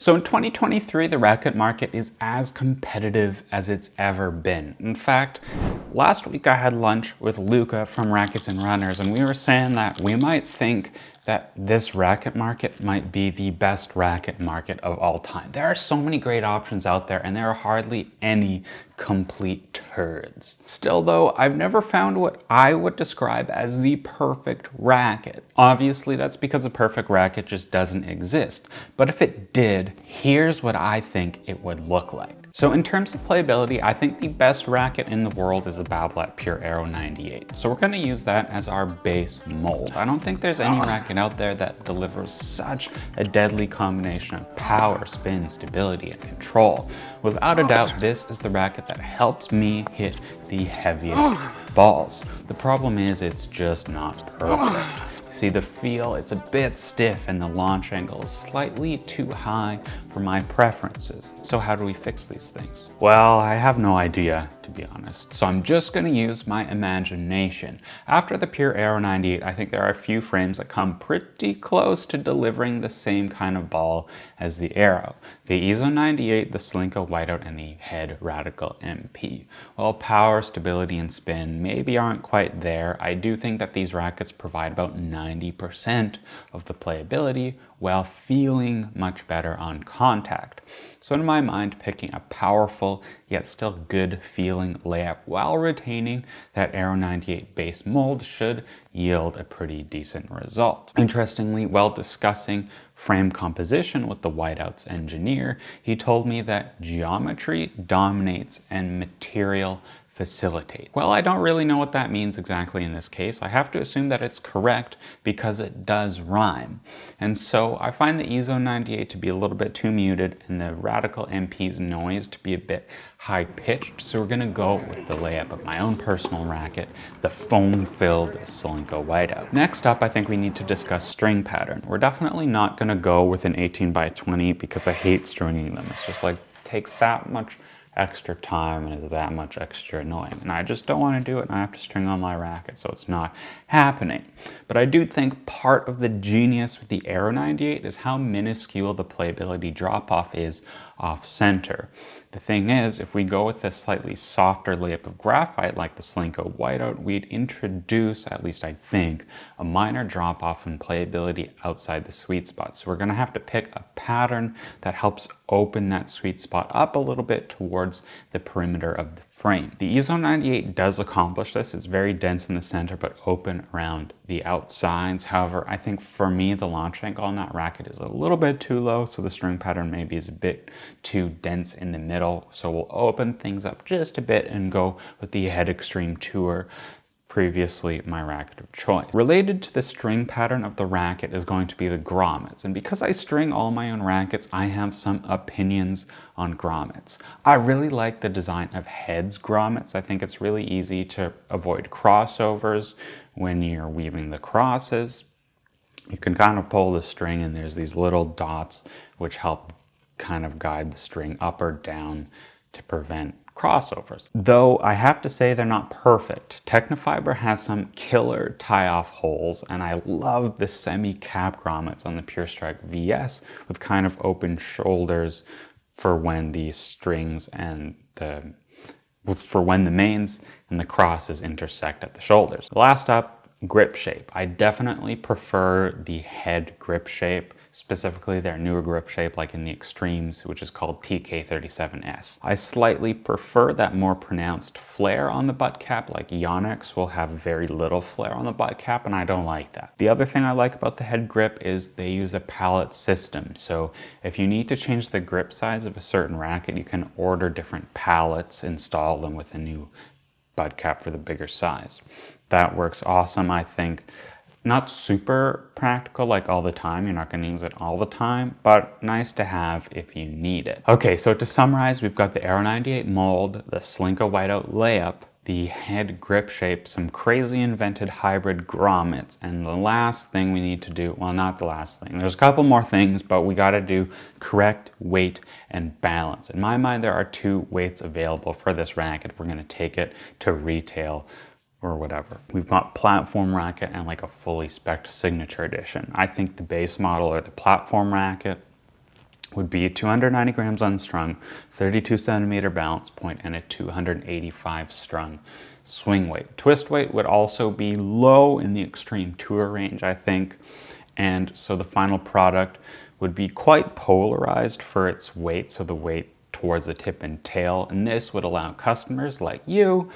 So in 2023, the racket market is as competitive as it's ever been. In fact, last week I had lunch with Luca from Rackets and Runners, and we were saying that we might think that this racket market might be the best racket market of all time. There are so many great options out there, and there are hardly any complete turds. Still though, I've never found what I would describe as the perfect racket. Obviously, that's because a perfect racket just doesn't exist. But if it did, here's what I think it would look like. So in terms of playability, I think the best racket in the world is the Babolat Pure Aero 98. So we're going to use that as our base mold. I don't think there's any racket out there that delivers such a deadly combination of power, spin, stability, and control. Without a doubt, this is the racket that helps me hit the heaviest balls. The problem is it's just not perfect. See the feel, it's a bit stiff and the launch angle is slightly too high for my preferences. So how do we fix these things? Well, I have no idea, to be honest. So I'm just gonna use my imagination. After the Pure Aero 98, I think there are a few frames that come pretty close to delivering the same kind of ball as the Aero. The EZO 98, the Slinko Whiteout, and the Head Radical MP. While power, stability, and spin maybe aren't quite there, I do think that these rackets provide about 90% of the playability while feeling much better on contact. So in my mind, picking a powerful yet still good feeling layup while retaining that Aero 98 base mold should yield a pretty decent result. Interestingly, while discussing frame composition with the Whiteout's engineer, he told me that geometry dominates and material facilitate. Well, I don't really know what that means exactly in this case. I have to assume that it's correct because it does rhyme. And so I find the EZO 98 to be a little bit too muted and the Radical MP's noise to be a bit high-pitched. So we're gonna go with the layup of my own personal racket, the foam-filled Slinko Whiteout. Next up, I think we need to discuss string pattern. We're definitely not gonna go with an 18 by 20 because I hate stringing them. It's just like, takes that much extra time and is that much extra annoying, and I just don't want to do it, and I have to string on my racket, so it's not happening. But I do think part of the genius with the Aero 98 is how minuscule the playability drop-off is off center. The thing is, if we go with a slightly softer layup of graphite like the Slinko Whiteout, we'd introduce, at least I think, a minor drop-off in playability outside the sweet spot. So we're going to have to pick a pattern that helps open that sweet spot up a little bit towards the perimeter of the frame. The EZO 98 does accomplish this. It's very dense in the center but open around the outsides. However, I think for me the launch angle on that racket is a little bit too low, so the string pattern maybe is a bit too dense in the middle. So we'll open things up just a bit and go with the Head Extreme Tour, previously my racket of choice. Related to the string pattern of the racket is going to be the grommets, and because I string all my own rackets, I have some opinions on grommets. I really like the design of Head's grommets. I think it's really easy to avoid crossovers when you're weaving the crosses. You can kind of pull the string and there's these little dots which help kind of guide the string up or down to prevent crossovers. Though I have to say they're not perfect. Technofiber has some killer tie-off holes, and I love the semi-cap grommets on the Pure Strike VS with kind of open shoulders for when the strings and for when the mains and the crosses intersect at the shoulders. Last up, grip shape. I definitely prefer the Head grip shape, specifically their newer grip shape like in the Extremes, which is called TK37S. I slightly prefer that more pronounced flare on the butt cap, like Yonex will have very little flare on the butt cap, and I don't like that. The other thing I like about the Head grip is they use a pallet system, so if you need to change the grip size of a certain racket, you can order different pallets, install them with a new butt cap for the bigger size. That works awesome, I think. Not super practical like all the time, you're not going to use it all the time, but nice to have if you need it. Okay, so to summarize, we've got the Aero 98 mold, the Slinko Whiteout layup, the Head grip shape, some crazy invented hybrid grommets, and the last thing we need to do, well, not the last thing, there's a couple more things, but we got to do correct weight and balance. In my mind, there are two weights available for this racket if we're going to take it to retail or whatever. We've got platform racket and like a fully spec'd signature edition. I think the base model or the platform racket would be 290 grams unstrung, 32 centimeter balance point, and a 285 strung swing weight. Twist weight would also be low in the extreme tour range, I think, and so the final product would be quite polarized for its weight, so the weight towards the tip and tail, and this would allow customers like you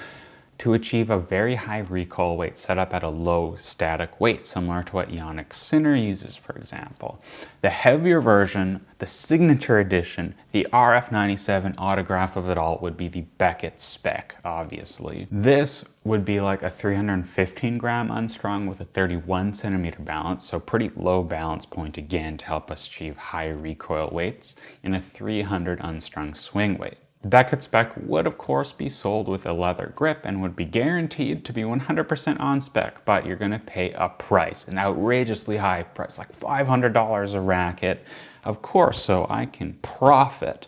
to achieve a very high recoil weight set up at a low static weight, similar to what Yannick Sinner uses, for example. The heavier version, the signature edition, the RF97 autograph of it all would be the Beckett Spec, obviously. This would be like a 315 gram unstrung with a 31 centimeter balance, so pretty low balance point again to help us achieve high recoil weights, and a 300 unstrung swing weight. Beckett Spec would of course be sold with a leather grip and would be guaranteed to be 100% on spec, but you're gonna pay a price, an outrageously high price, like $500 a racket, of course, so I can profit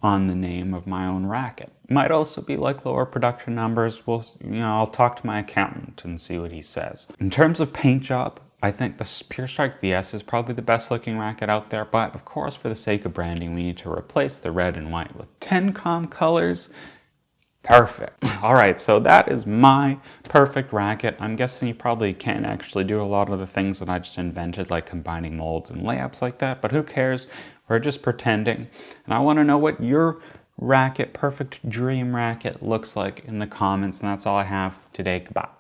on the name of my own racket. Might also be like lower production numbers. I'll talk to my accountant and see what he says. In terms of paint job, I think the Pure Strike VS is probably the best looking racket out there, but of course for the sake of branding, we need to replace the red and white with TennCom colors. Perfect. All right, so that is my perfect racket. I'm guessing you probably can't actually do a lot of the things that I just invented, like combining molds and layups like that, but who cares? We're just pretending. And I want to know what your racket, perfect dream racket, looks like in the comments, and that's all I have today. Goodbye.